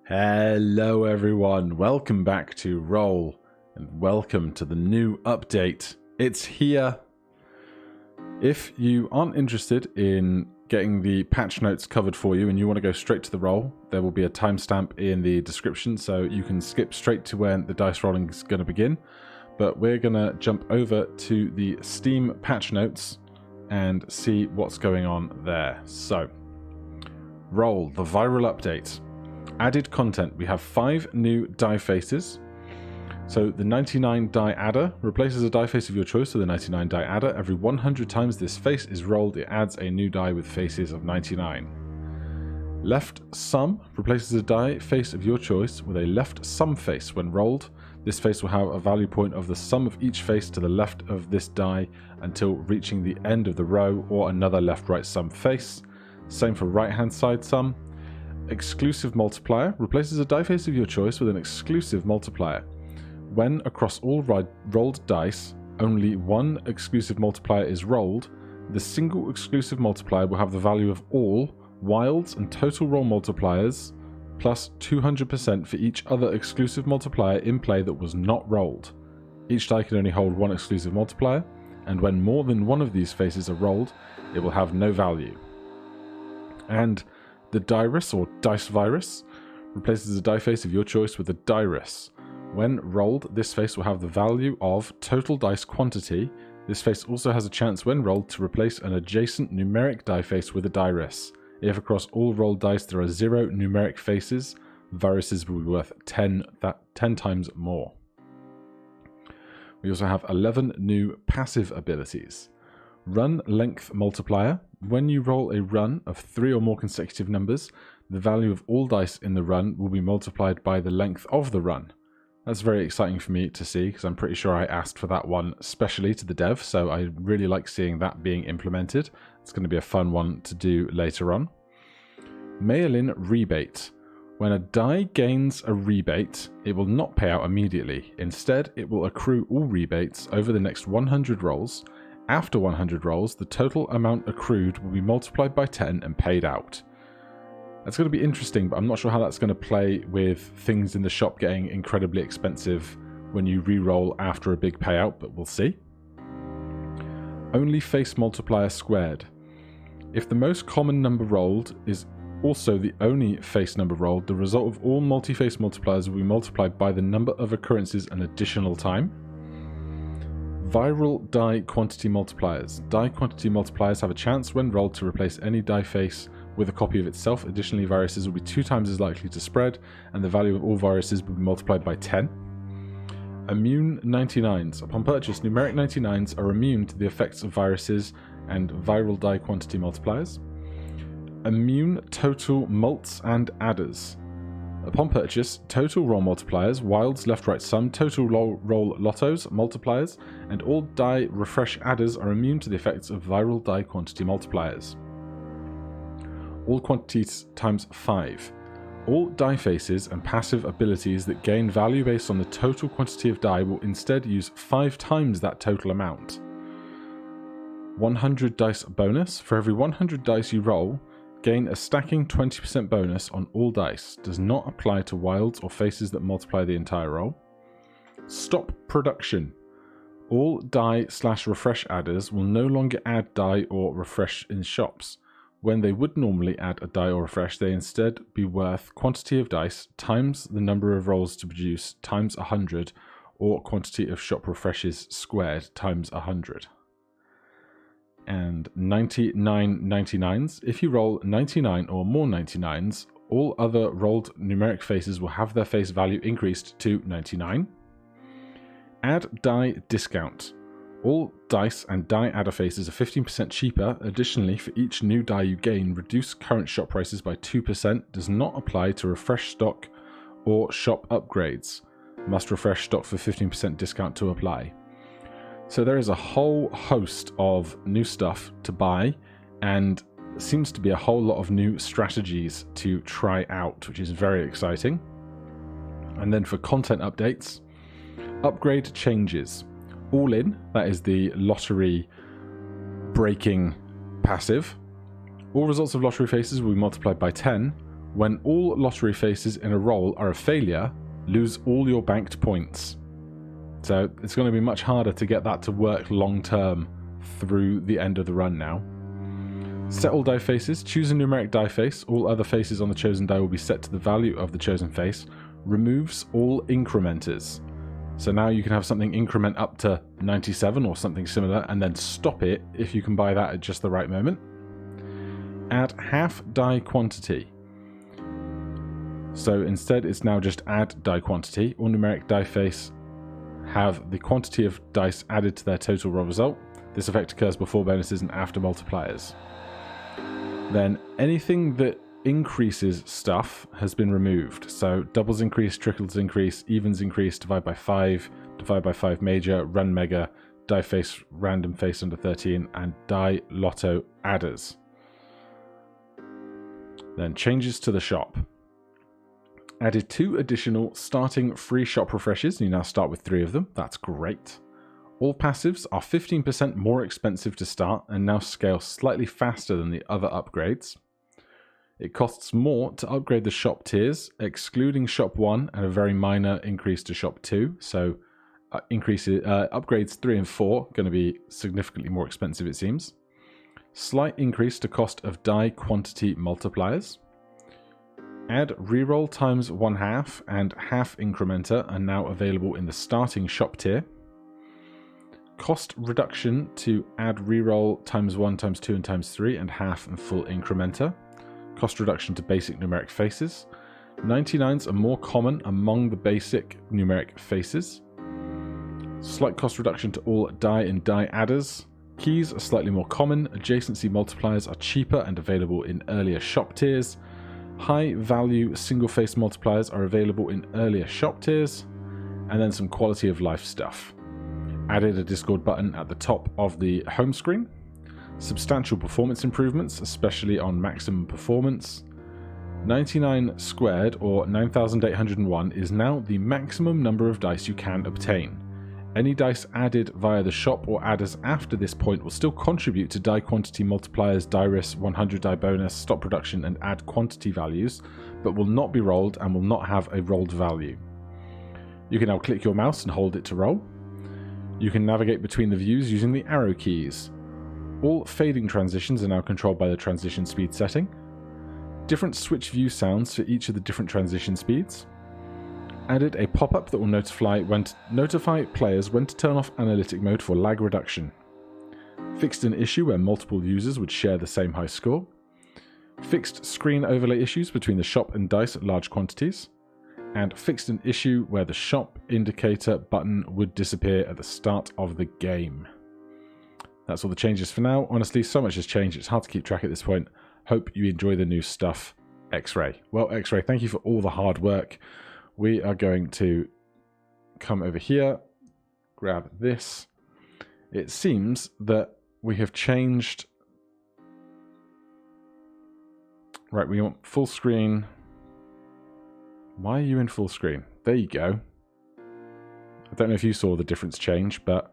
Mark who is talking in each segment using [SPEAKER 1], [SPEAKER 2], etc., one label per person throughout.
[SPEAKER 1] Hello everyone, welcome back to Roll, and welcome to the new update. It's here. If you aren't interested in getting the patch notes covered for you and you want to go straight to the roll, there will be a timestamp in the description so you can skip straight to when the dice rolling is going to begin. But we're going to jump over to the Steam patch notes and see what's going on there. So, Roll, the viral update. Added content. We have 5 new die faces. So the 99 die adder replaces a die face of your choice with a 99 die adder. Every 100 times this face is rolled, it adds a new die with faces of 99. Left sum replaces a die face of your choice with a left sum face. When rolled, this face will have a value point of the sum of each face to the left of this die until reaching the end of the row or another left-right sum face. Same for right-hand side sum. Exclusive multiplier replaces a die face of your choice with an exclusive multiplier. When across all rolled dice, only one exclusive multiplier is rolled, the single exclusive multiplier will have the value of all wilds and total roll multipliers plus 200% for each other exclusive multiplier in play that was not rolled. Each die can only hold one exclusive multiplier, and when more than one of these faces are rolled, it will have no value. And the Dirus, or Dice Virus, replaces a die face of your choice with a Dirus. When rolled, this face will have the value of total dice quantity. This face also has a chance when rolled to replace an adjacent numeric die face with a Dirus. If across all rolled dice there are 0 numeric faces, viruses will be worth 10 times more. We also have 11 new passive abilities. Run length multiplier. When you roll a run of 3 or more consecutive numbers, the value of all dice in the run will be multiplied by the length of the run. That's very exciting for me to see because I'm pretty sure I asked for that one specially to the dev, so I really like seeing that being implemented. It's going to be a fun one to do later on. Mail-in rebate. When a die gains a rebate, it will not pay out immediately. Instead, it will accrue all rebates over the next 100 rolls. After 100 rolls, the total amount accrued will be multiplied by 10 and paid out. That's going to be interesting, but I'm not sure how that's going to play with things in the shop getting incredibly expensive when you re-roll after a big payout, but we'll see. Only face multiplier squared. If the most common number rolled is also the only face number rolled, the result of all multi-face multipliers will be multiplied by the number of occurrences an additional time. Viral die quantity multipliers. Die quantity multipliers have a chance when rolled to replace any die face with a copy of itself. Additionally, viruses will be 2 times as likely to spread, and the value of all viruses will be multiplied by 10. Immune 99s. Upon purchase, numeric 99s are immune to the effects of viruses and viral die quantity multipliers. Immune total mults and adders. Upon purchase, total roll multipliers, wilds, left-right sum, total roll lottos, multipliers, and all die refresh adders are immune to the effects of viral die quantity multipliers. All quantities times 5. All die faces and passive abilities that gain value based on the total quantity of die will instead use 5 times that total amount. 100 dice bonus. For every 100 dice you roll, gain a stacking 20% bonus on all dice. Does not apply to wilds or faces that multiply the entire roll. Stop production. All die/refresh adders will no longer add die or refresh in shops. When they would normally add a die or refresh, they instead be worth quantity of dice times the number of rolls to produce times 100, or quantity of shop refreshes squared times 100. And 99 99s. If you roll 99 or more 99s, all other rolled numeric faces will have their face value increased to 99. Add die discount. All dice and die adder faces are 15% cheaper. Additionally, for each new die you gain, reduce current shop prices by 2%. Does not apply to refresh stock or shop upgrades. Must refresh stock for 15% discount to apply. So there is a whole host of new stuff to buy, and seems to be a whole lot of new strategies to try out, which is very exciting. And then for content updates, upgrade changes. All in, that is the lottery breaking passive. All results of lottery faces will be multiplied by 10. When all lottery faces in a roll are a failure, lose all your banked points. So it's going to be much harder to get that to work long term through the end of the run now. Set all die faces. Choose a numeric die face. All other faces on the chosen die will be set to the value of the chosen face. Removes all incrementers. So now you can have something increment up to 97 or something similar, and then stop it if you can buy that at just the right moment. Add half die quantity. So instead it's now just add die quantity. All numeric die face have the quantity of dice added to their total roll result. This effect occurs before bonuses and after multipliers. Then anything that increases stuff has been removed. So doubles increase, trickles increase, evens increase, divide by 5 major, run mega, die face, random face under 13, and die lotto adders. Then changes to the shop. Added 2 additional starting free shop refreshes. You now start with 3 of them. That's great. All passives are 15% more expensive to start and now scale slightly faster than the other upgrades. It costs more to upgrade the shop tiers, excluding shop 1 and a very minor increase to shop 2. So upgrades 3 and 4 going to be significantly more expensive, it seems. Slight increase to cost of die quantity multipliers. Add reroll times 1/2 and half incrementer are now available in the starting shop tier. Cost reduction to add reroll times 1, times 2, and times 3, and half and full incrementer. Cost reduction to basic numeric faces. 99s are more common among the basic numeric faces. Slight cost reduction to all die and die adders. Keys are slightly more common. Adjacency multipliers are cheaper and available in earlier shop tiers. High value single face multipliers are available in earlier shop tiers. And then some quality of life stuff. Added a Discord button at the top of the home screen. Substantial performance improvements, especially on maximum performance. 99 squared, or 9801, is now the maximum number of dice you can obtain. Any dice added via the shop or adders after this point will still contribute to die quantity multipliers, die risk, 100 die bonus, stop production, and add quantity values, but will not be rolled and will not have a rolled value. You can now click your mouse and hold it to roll. You can navigate between the views using the arrow keys. All fading transitions are now controlled by the transition speed setting. Different switch view sounds for each of the different transition speeds. Added a pop-up that will notify players when to turn off analytic mode for lag reduction. Fixed an issue where multiple users would share the same high score. Fixed screen overlay issues between the shop and dice at large quantities. And fixed an issue where the shop indicator button would disappear at the start of the game. That's all the changes for now. Honestly, so much has changed, it's hard to keep track at this point. Hope you enjoy the new stuff. X-Ray. Well, X-Ray, thank you for all the hard work. We are going to come over here, grab this. It seems that we have changed... Right, we want full screen. Why are you in full screen? There you go. I don't know if you saw the difference change, but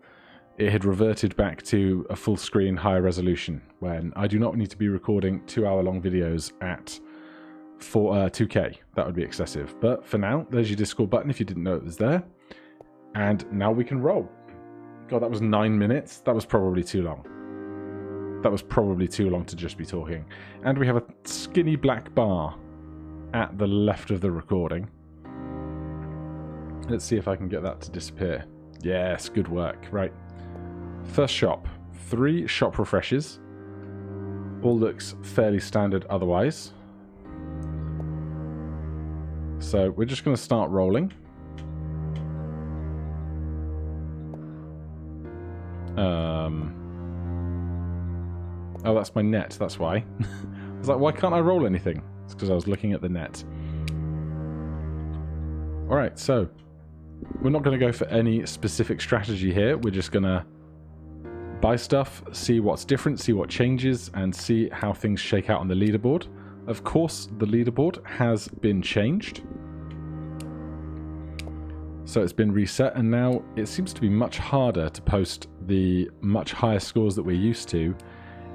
[SPEAKER 1] it had reverted back to a full screen higher resolution when I do not need to be recording 2-hour-long videos at 2K. That would be excessive. But for now, there's your Discord button if you didn't know it was there. And now we can roll. God, that was 9 minutes. That was probably too long. That was probably too long to just be talking. And we have a skinny black bar at the left of the recording. Let's see if I can get that to disappear. Yes, good work. Right. First shop. 3 shop refreshes. All looks fairly standard otherwise. So we're just going to start rolling. Oh, that's my net. That's why. I was like, why can't I roll anything? It's because I was looking at the net. Alright, so we're not going to go for any specific strategy here. We're just going to buy stuff, see what's different, see what changes, and see how things shake out on the leaderboard. Of course, the leaderboard has been changed. So it's been reset, and now it seems to be much harder to post the much higher scores that we're used to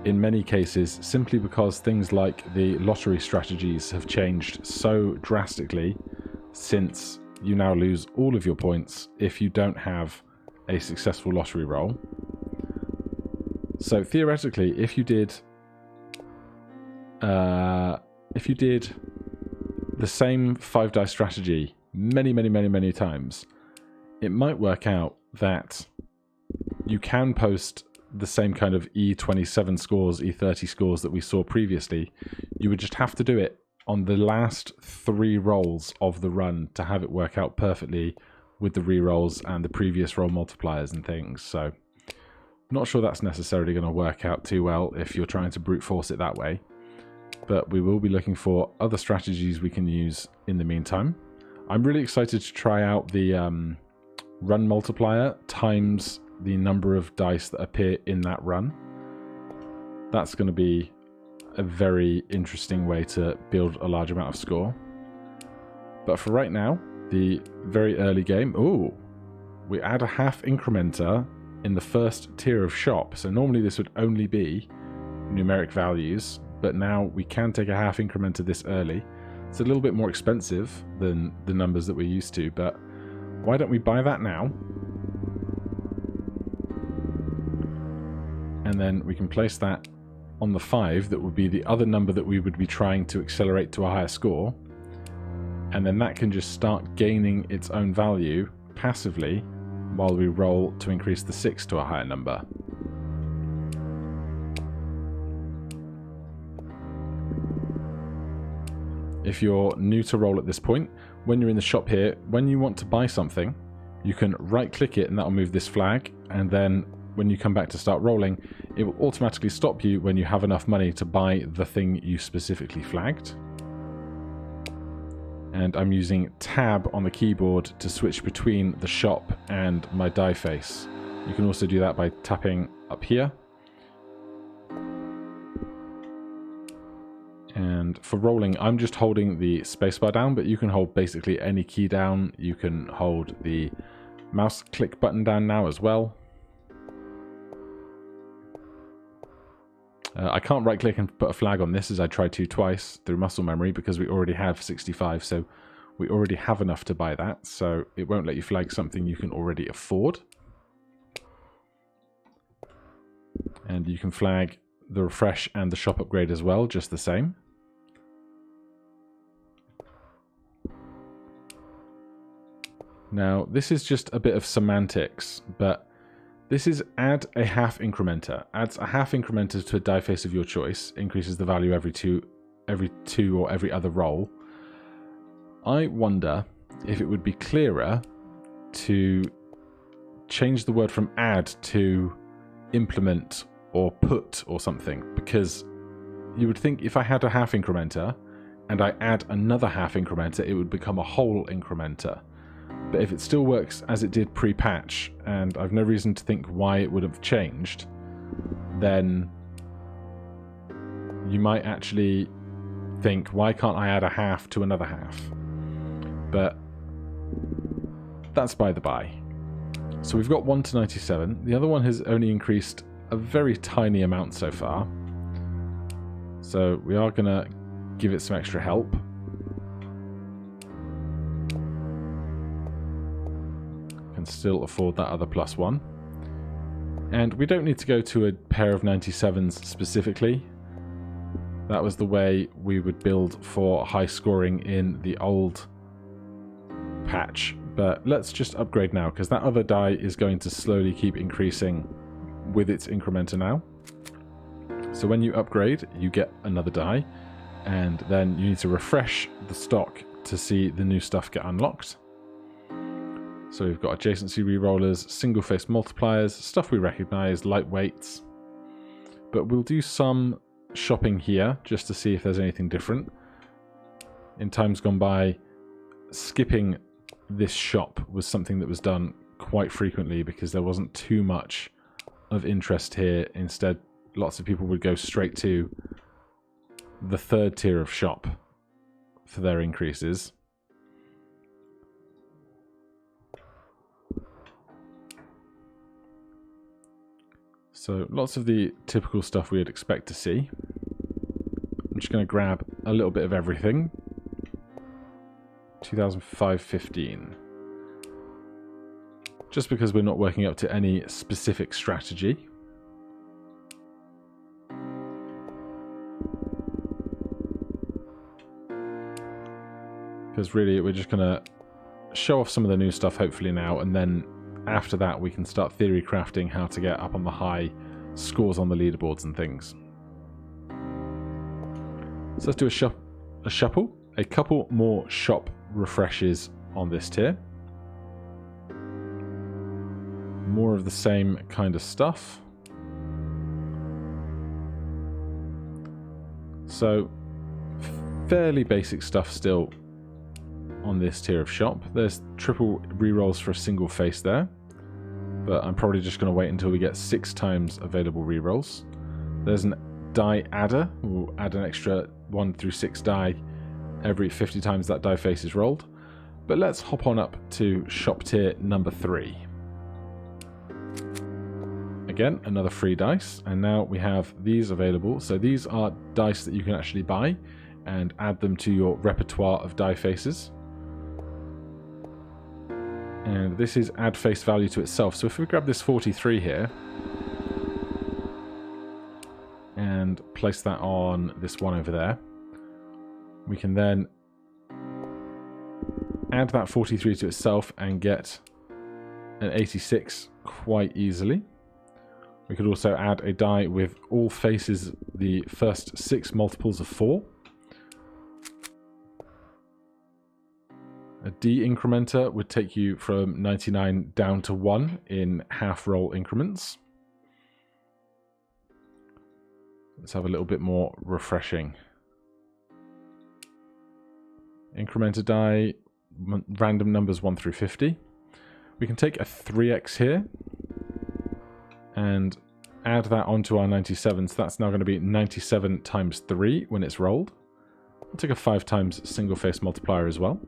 [SPEAKER 1] in many cases simply because things like the lottery strategies have changed so drastically since you now lose all of your points if you don't have a successful lottery roll. So theoretically, if you did the same 5 die strategy many times, it might work out that you can post the same kind of E27 scores, E30 scores that we saw previously. You would just have to do it on the last 3 rolls of the run to have it work out perfectly with the rerolls and the previous roll multipliers and things. So not sure that's necessarily going to work out too well if you're trying to brute force it that way. But we will be looking for other strategies we can use in the meantime. I'm really excited to try out the run multiplier times the number of dice that appear in that run. That's going to be a very interesting way to build a large amount of score. But for right now, the very early game, we add a half incrementer in the first tier of shop. So normally this would only be numeric values, but now we can take a half incrementer this early. It's a little bit more expensive than the numbers that we're used to, but why don't we buy that now? And then we can place that on the 5, that would be the other number that we would be trying to accelerate to a higher score. And then that can just start gaining its own value passively while we roll to increase the 6 to a higher number. If you're new to roll at this point, when you're in the shop here, when you want to buy something, you can right click it and that'll move this flag, and then when you come back to start rolling, it will automatically stop you when you have enough money to buy the thing you specifically flagged. And I'm using tab on the keyboard to switch between the shop and my die face. You can also do that by tapping up here. And for rolling, I'm just holding the spacebar down, but you can hold basically any key down. You can hold the mouse click button down now as well. I can't right click and put a flag on this, as I tried to twice through muscle memory, because we already have 65, so we already have enough to buy that, so it won't let you flag something you can already afford. And you can flag the refresh and the shop upgrade as well, just the same. Now, this is just a bit of semantics, but this is add a half incrementer. Adds a half incrementer to a die face of your choice, increases the value every two or every other roll. I wonder if it would be clearer to change the word from add to implement or put or something, because you would think if I had a half incrementer and I add another half incrementer, it would become a whole incrementer. But if it still works as it did pre-patch, and I've no reason to think why it would have changed, then you might actually think, why can't I add a half to another half? But that's by the by. So we've got 1 to 97. The other one has only increased a very tiny amount so far. So we are going to give it some extra help. Can still afford that other +1. And we don't need to go to a pair of 97s specifically. That was the way we would build for high scoring in the old patch. But let's just upgrade now, because that other die is going to slowly keep increasing with its incrementer now. So when you upgrade, you get another die, and then you need to refresh the stock to see the new stuff get unlocked. So we've got adjacency rerollers, single face multipliers, stuff we recognize, lightweights. But we'll do some shopping here just to see if there's anything different. In times gone by, skipping this shop was something that was done quite frequently because there wasn't too much of interest here. Instead, lots of people would go straight to the third tier of shop for their increases. So lots of the typical stuff we'd expect to see. I'm just going to grab a little bit of everything. 2005-15. Just because we're not working up to any specific strategy. Because really we're just going to show off some of the new stuff hopefully now, and then after that we can start theory crafting how to get up on the high scores on the leaderboards and things. So let's do a couple more shop refreshes on this tier. More of the same kind of stuff. So fairly basic stuff still on this tier of shop. There's triple rerolls for a single face there, but I'm probably just going to wait until we get 6 times available rerolls. There's an die adder. We'll add an extra 1 through 6 die every 50 times that die face is rolled. But let's hop on up to shop tier number 3. Again, another free dice, and now we have these available. So these are dice that you can actually buy and add them to your repertoire of die faces. And this is add face value to itself. So if we grab this 43 here and place that on this one over there, we can then add that 43 to itself and get an 86 quite easily. We could also add a die with all faces the first 6 multiples of 4. A D incrementer would take you from 99 down to 1 in half roll increments. Let's have a little bit more refreshing. Incrementer die, random numbers 1 through 50. We can take a 3x here and add that onto our 97. So that's now going to be 97 times 3 when it's rolled. We'll take a 5 times single face multiplier as well.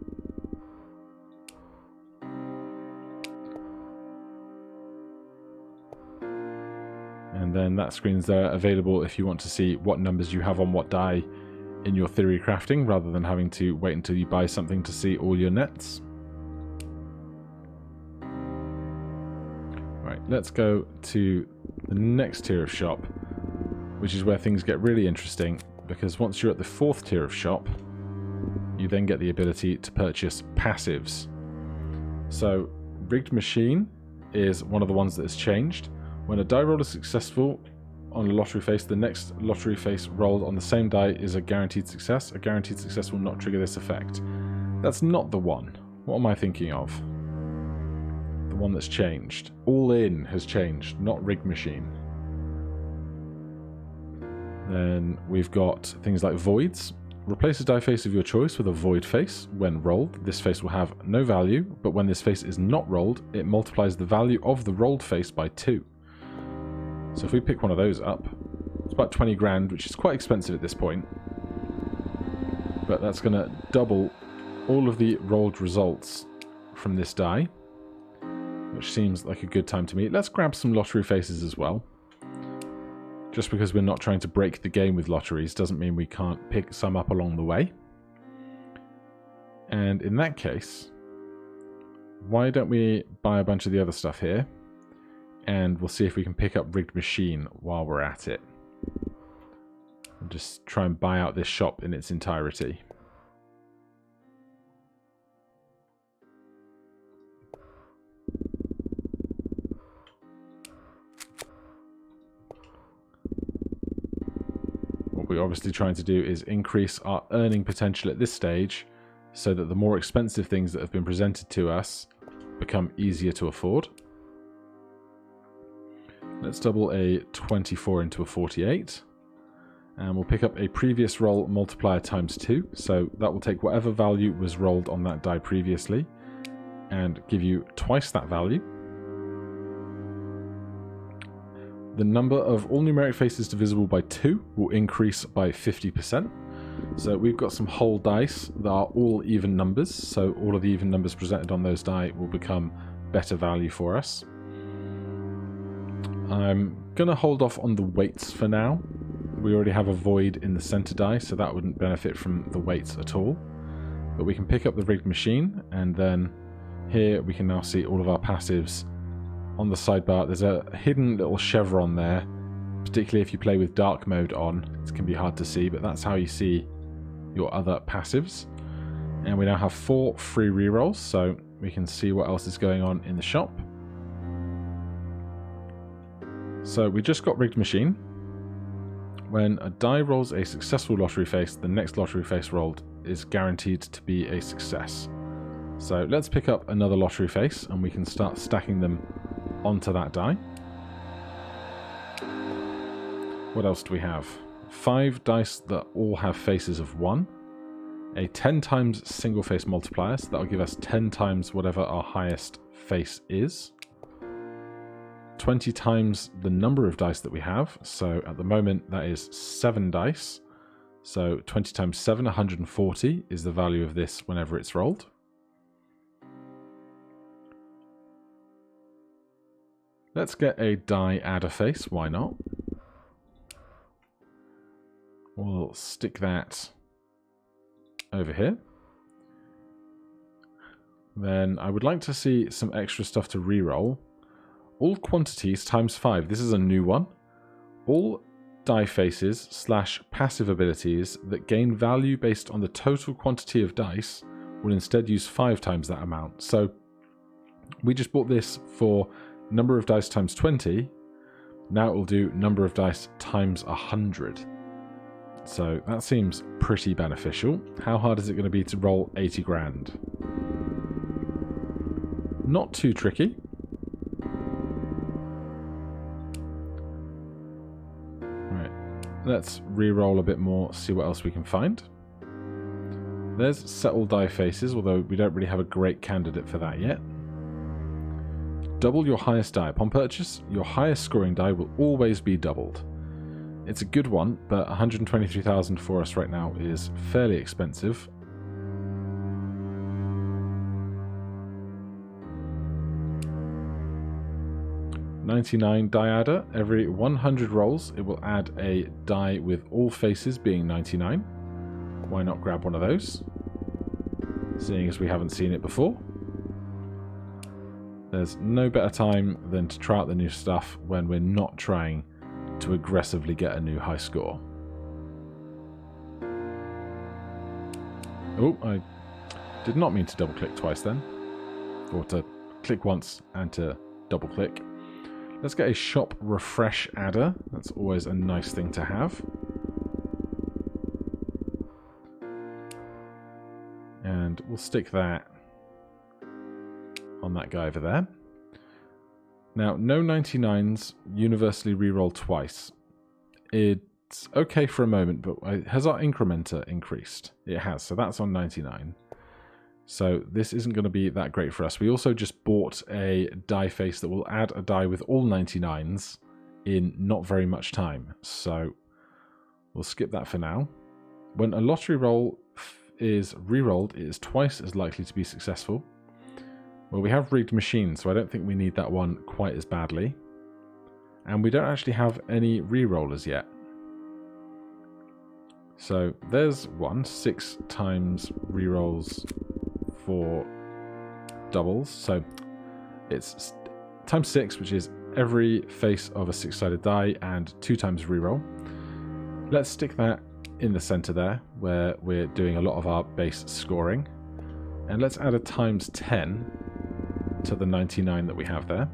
[SPEAKER 1] And then that screen's there available if you want to see what numbers you have on what die in your theory crafting, rather than having to wait until you buy something to see all your nets. Right, let's go to the next tier of shop, which is where things get really interesting, because once you're at the 4th tier of shop, you then get the ability to purchase passives. So rigged machine is one of the ones that has changed. When a die roll is successful on a lottery face, the next lottery face rolled on the same die is a guaranteed success. A guaranteed success will not trigger this effect. That's not the one. What am I thinking of? The one that's changed. All in has changed, not rigged machine. Then we've got things like voids. Replace a die face of your choice with a void face. When rolled, this face will have no value, but when this face is not rolled, it multiplies the value of the rolled face by 2. So if we pick one of those up, it's about 20 grand, which is quite expensive at this point. But that's going to double all of the rolled results from this die, which seems like a good time to me. Let's grab some lottery faces as well. Just because we're not trying to break the game with lotteries doesn't mean we can't pick some up along the way. And in that case, why don't we buy a bunch of the other stuff here? And we'll see if we can pick up rigged machine while we're at it. And just try and buy out this shop in its entirety. What we're obviously trying to do is increase our earning potential at this stage, so that the more expensive things that have been presented to us become easier to afford. Let's double a 24 into a 48. And we'll pick up a previous roll multiplier times 2. So that will take whatever value was rolled on that die previously and give you twice that value. The number of all numeric faces divisible by 2 will increase by 50%. So we've got some whole dice that are all even numbers. So all of the even numbers presented on those die will become better value for us. I'm going to hold off on the weights for now. We already have a void in the center die, so that wouldn't benefit from the weights at all. But we can pick up the rigged machine, and then here we can now see all of our passives on the sidebar. There's a hidden little chevron there, particularly if you play with dark mode on. It can be hard to see, but that's how you see your other passives. And we now have 4 free rerolls, so we can see what else is going on in the shop. So we just got rigged machine. When a die rolls a successful lottery face, the next lottery face rolled is guaranteed to be a success. So let's pick up another lottery face and we can start stacking them onto that die. What else do we have? 5 dice that all have faces of 1. A 10 times single face multiplier, so that'll give us 10 times whatever our highest face is. 20 times the number of dice that we have, so at the moment that is 7 dice. So 20 times 7, 140 is the value of this whenever it's rolled. Let's get a die adder face, why not? We'll stick that over here. Then I would like to see some extra stuff to reroll. All quantities times 5. This is a new one. All die faces / passive abilities that gain value based on the total quantity of dice will instead use 5 times that amount. So we just bought this for number of dice times 20. Now it will do number of dice times 100. So that seems pretty beneficial. How hard is it going to be to roll 80 grand? Not too tricky. Let's re-roll a bit more, see what else we can find. There's settle die faces, although we don't really have a great candidate for that yet. Double your highest die. Upon purchase, your highest scoring die will always be doubled. It's a good one, but 123,000 for us right now is fairly expensive. $99 die adder. Every 100 rolls, it will add a die with all faces being 99. Why not grab one of those? Seeing as we haven't seen it before. There's no better time than to try out the new stuff when we're not trying to aggressively get a new high score. Oh, I did not mean to double click twice then. Or to click once and to double click. Let's get a shop refresh adder. That's always a nice thing to have. And we'll stick that on that guy over there. Now, no 99s universally reroll twice. It's okay for a moment, but has our incrementer increased? It has, so that's on 99. So this isn't going to be that great for us. We also just bought a die face that will add a die with all 99s in not very much time. So we'll skip that for now. When a lottery roll is re-rolled, it is twice as likely to be successful. Well, we have rigged machines, so I don't think we need that one quite as badly. And we don't actually have any re-rollers yet. So there's one, 6 times re-rolls for doubles, so it's times 6, which is every face of a 6-sided die, and 2 times reroll. Let's stick that in the center there, where we're doing a lot of our base scoring, and let's add a times 10 to the 99 that we have there.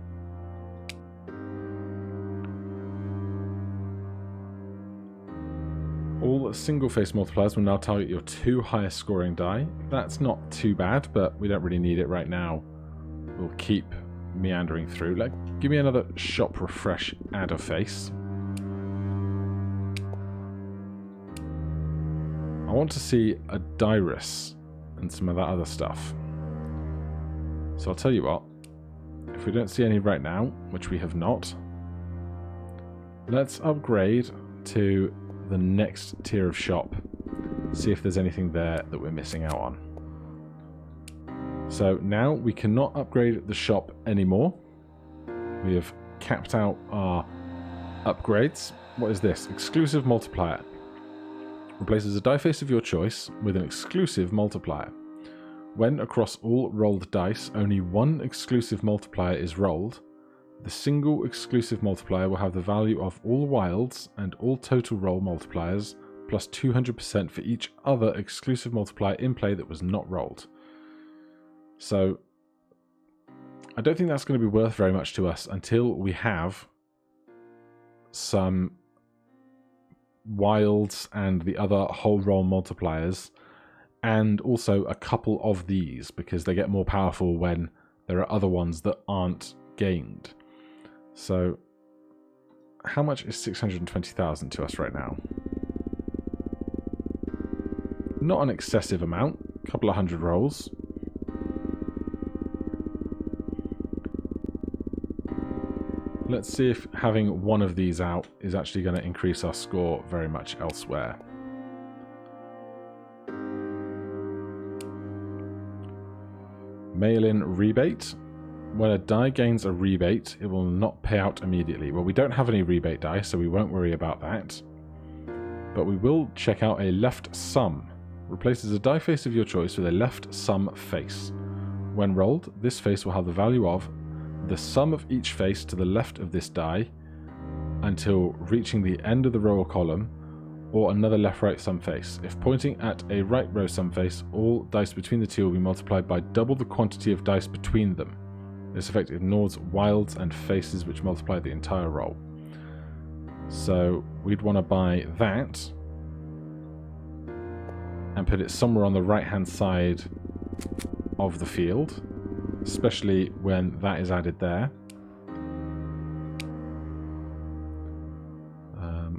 [SPEAKER 1] All single face multipliers will now target your 2 highest scoring die. That's not too bad, but we don't really need it right now. We'll keep meandering through. Give me another shop refresh adder face. I want to see a Dirus and some of that other stuff. So I'll tell you what, if we don't see any right now, which we have not, let's upgrade to the next tier of shop, see if there's anything there that we're missing out on. So now we cannot upgrade the shop anymore. We have capped out our upgrades. What is this? Exclusive multiplier. Replaces a die face of your choice with an exclusive multiplier. When across all rolled dice, only one exclusive multiplier is rolled, the single exclusive multiplier will have the value of all wilds and all total roll multipliers, plus 200% for each other exclusive multiplier in play that was not rolled. So, I don't think that's going to be worth very much to us until we have some wilds and the other whole roll multipliers, and also a couple of these, because they get more powerful when there are other ones that aren't gained. So, how much is 620,000 to us right now? Not an excessive amount, a couple of hundred rolls. Let's see if having one of these out is actually going to increase our score very much elsewhere. Mail-in rebate. When a die gains a rebate, it will not pay out immediately. Well, we don't have any rebate die, so we won't worry about that. But we will check out a left sum. Replaces a die face of your choice with a left sum face. When rolled, this face will have the value of the sum of each face to the left of this die until reaching the end of the row or column, or another left-right sum face. If pointing at a right row sum face, all dice between the two will be multiplied by double the quantity of dice between them. This effect ignores wilds and faces, which multiply the entire roll. So we'd want to buy that and put it somewhere on the right-hand side of the field, especially when that is added there.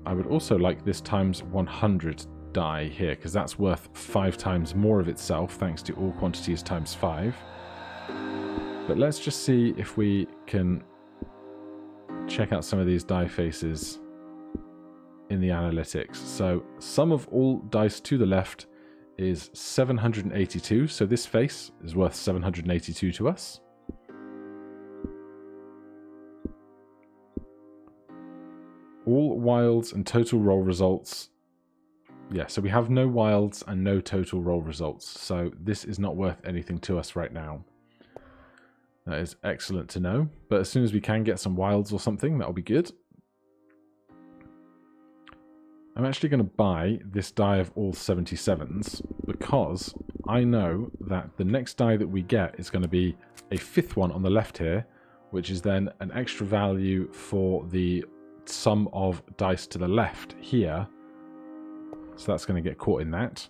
[SPEAKER 1] I would also like this times 100 die here, because that's worth 5 times more of itself, thanks to all quantities times 5. But let's just see if we can check out some of these die faces in the analytics. So, sum of all dice to the left is 782, so this face is worth 782 to us. All wilds and total roll results. Yeah, so we have no wilds and no total roll results, so this is not worth anything to us right now. That is excellent to know, but as soon as we can get some wilds or something, that'll be good. I'm actually going to buy this die of all 77s because I know that the next die that we get is going to be a 5th one on the left here, which is then an extra value for the sum of dice to the left here. So that's going to get caught in that.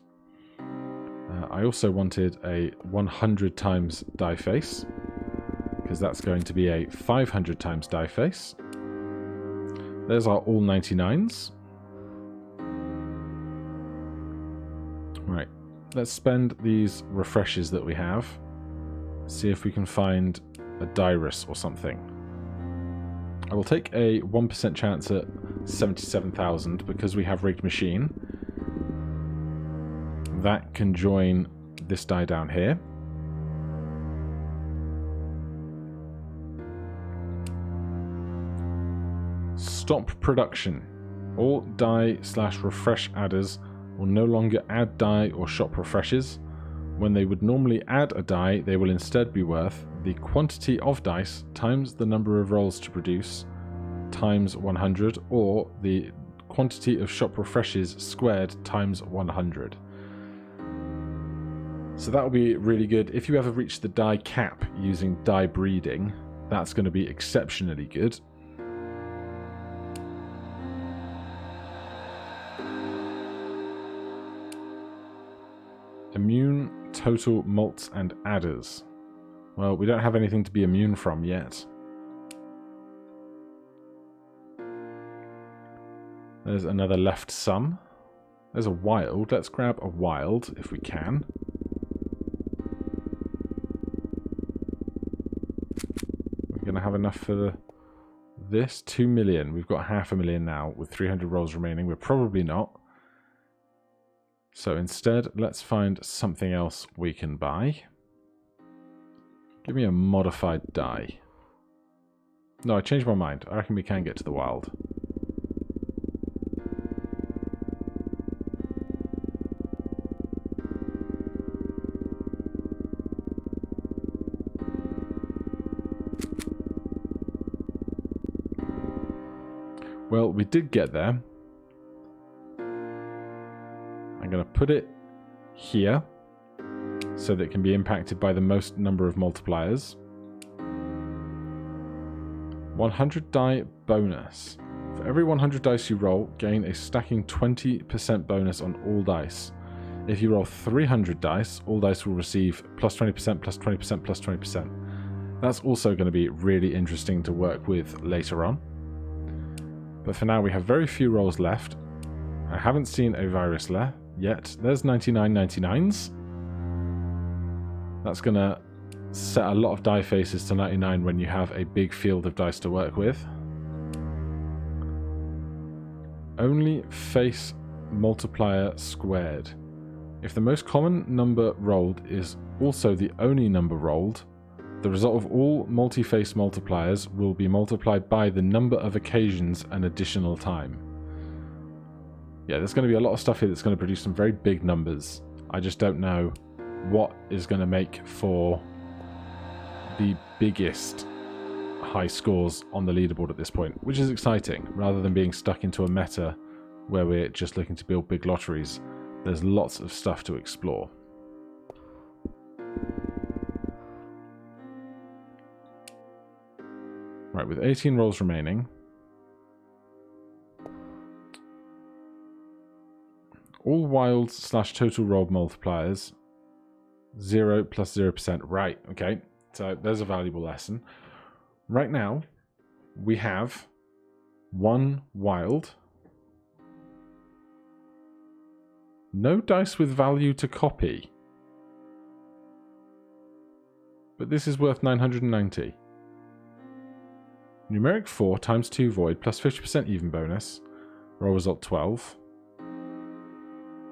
[SPEAKER 1] I also wanted a 100 times die face, because that's going to be a 500 times die face. There's our all 99s. Right, let's spend these refreshes that we have. See if we can find a Dirus or something. I will take a 1% chance at 77,000 because we have Rigged Machine. That can join this die down here. Stop production. All die/refresh adders will no longer add die or shop refreshes. When they would normally add a die, they will instead be worth the quantity of dice times the number of rolls to produce times 100, or the quantity of shop refreshes squared times 100. So that will be really good. If you ever reach the die cap using die breeding, that's going to be exceptionally good. Immune, total, malts, and adders. Well, we don't have anything to be immune from yet. There's another left sum. There's a wild. Let's grab a wild if we can. We're going to have enough for this. 2 million. We've got 500,000 now with 300 rolls remaining. We're probably not. So instead, let's find something else we can buy. Give me a modified die. No, I changed my mind. I reckon we can get to the wild. Well, we did get there. I'm going to put it here so that it can be impacted by the most number of multipliers. 100 die bonus. For every 100 dice you roll, gain a stacking 20% bonus on all dice. If you roll 300 dice, all dice will receive plus 20%, plus 20%, plus 20%. That's also going to be really interesting to work with later on. But for now, we have very few rolls left. I haven't seen a virus yet. There's 99 99s. That's going to set a lot of die faces to 99 when you have a big field of dice to work with. Only face multiplier squared. If the most common number rolled is also the only number rolled, the result of all multi-face multipliers will be multiplied by the number of occasions an additional time. Yeah, there's going to be a lot of stuff here that's going to produce some very big numbers. I just don't know what is going to make for the biggest high scores on the leaderboard at this point, which is exciting. Rather than being stuck into a meta where we're just looking to build big lotteries, there's lots of stuff to explore. Right, with 18 rolls remaining, all wild / total roll multipliers 0 plus 0%. Right, okay, so there's a valuable lesson. Right now, we have 1 wild, no dice with value to copy, but this is worth 990. Numeric 4 times 2 void plus 50% even bonus. Roll result 12.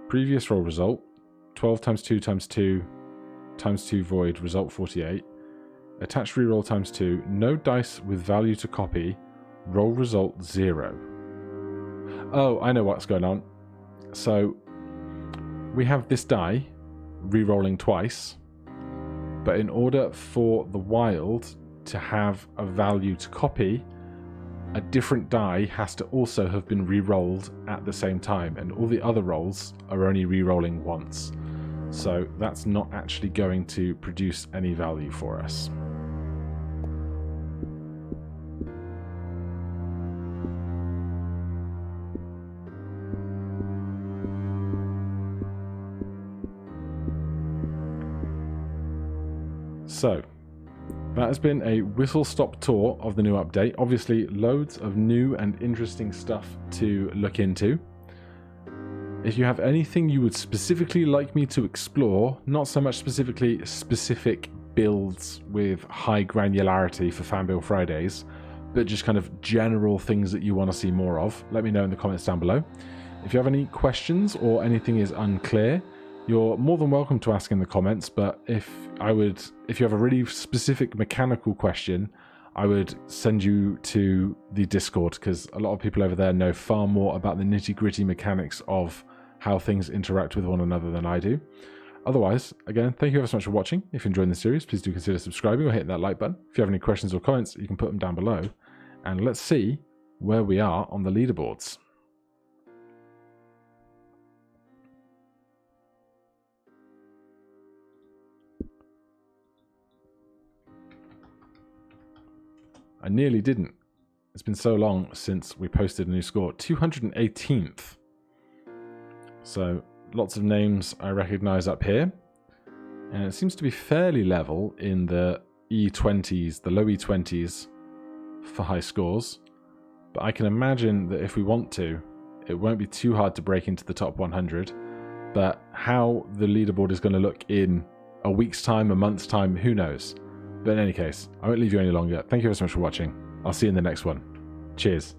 [SPEAKER 1] Previous roll result 12 times 2 times 2 times 2 void, result 48. Attached reroll times 2. No dice with value to copy. Roll result 0. Oh, I know what's going on. So we have this die rerolling twice, but in order for the wild to have a value to copy, a different die has to also have been re-rolled at the same time, and all the other rolls are only re-rolling once. So that's not actually going to produce any value for us. So that has been a whistle-stop tour of the new update. Obviously, loads of new and interesting stuff to look into. If you have anything you would specifically like me to explore, not so much specifically specific builds with high granularity for Fan Build Fridays, but just kind of general things that you want to see more of, let me know in the comments down below. If you have any questions or anything is unclear, you're more than welcome to ask in the comments, but if you have a really specific mechanical question, I would send you to the Discord, because a lot of people over there know far more about the nitty-gritty mechanics of how things interact with one another than I do. Otherwise, again, thank you ever so much for watching. If you enjoyed the series, please do consider subscribing or hitting that like button. If you have any questions or comments, you can put them down below. And let's see where we are on the leaderboards. I nearly didn't. It's been so long since we posted a new score. 218th. So lots of names I recognize up here. And it seems to be fairly level in the E20s, the low E20s for high scores. But I can imagine that if we want to, it won't be too hard to break into the top 100. But how the leaderboard is going to look in a week's time, a month's time, who knows? But in any case, I won't leave you any longer. Thank you very so much for watching. I'll see you in the next one. Cheers.